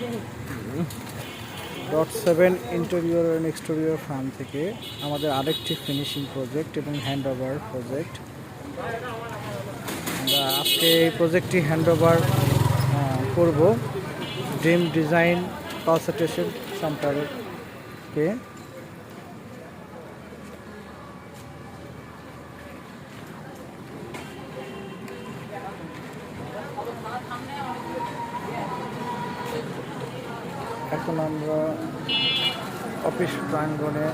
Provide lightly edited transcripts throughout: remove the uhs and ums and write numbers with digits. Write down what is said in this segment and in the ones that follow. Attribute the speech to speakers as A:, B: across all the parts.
A: .7 interior and exterior farm থেকে আমাদের আরেকটি ফিনিশিং প্রজেক্ট এবং হ্যান্ড ওভার প্রজেক্ট। আমরা আজকে এই প্রজেক্টটি হ্যান্ড ওভার করব ড্রিম ডিজাইন কনসালটেশন সেন্টারকে। এখন আমরা অফিস প্রাঙ্গণে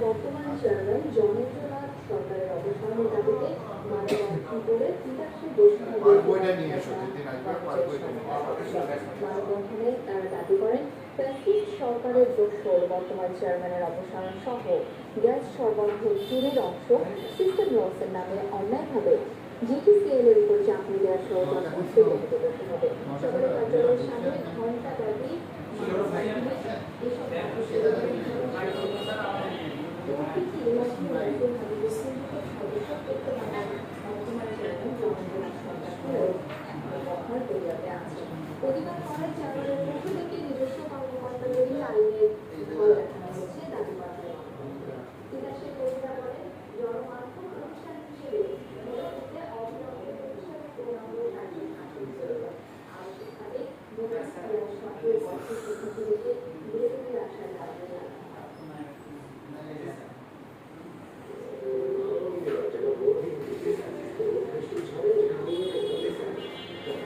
B: বর্তমান চেয়ারম্যান জনেন্দ্রনাথ সরকারের অবসরের দাবিতে মানববন্ধনে তারা দাবি করেন ফ্যাসিস্ট সরকারের দোসর বর্তমান চেয়ারম্যানের অবসান সহ গ্যাস সরবরাহ চুরির অংশ সিস্টেম লসের নামে অন্যায়ভাবে জিটিসিএল এর উপর চাকরি দেওয়ার ষড়যন্ত্র প্রতিহত করতে হবে। সরকারের কার্যালয়ের সামনে ঘণ্টা ব্যাপী পরিবার করার চেয়ারম্যানের পক্ষ থেকে নিজস্ব কর্মকর্তাদেরই আইনের ভয় দেখানো হচ্ছে দাবি করা হয়। তিতাসের কর্মীরা বলেন জনমাধ্যম প্রতিষ্ঠান হিসেবে অবিলম্বে প্রতিষ্ঠানের পূর্ণাঙ্গ কার্য আবশ্যকভাবে সক্রিয় বর্ষ শিক্ষার্থীদেরকে বিরতির আশায় দাবি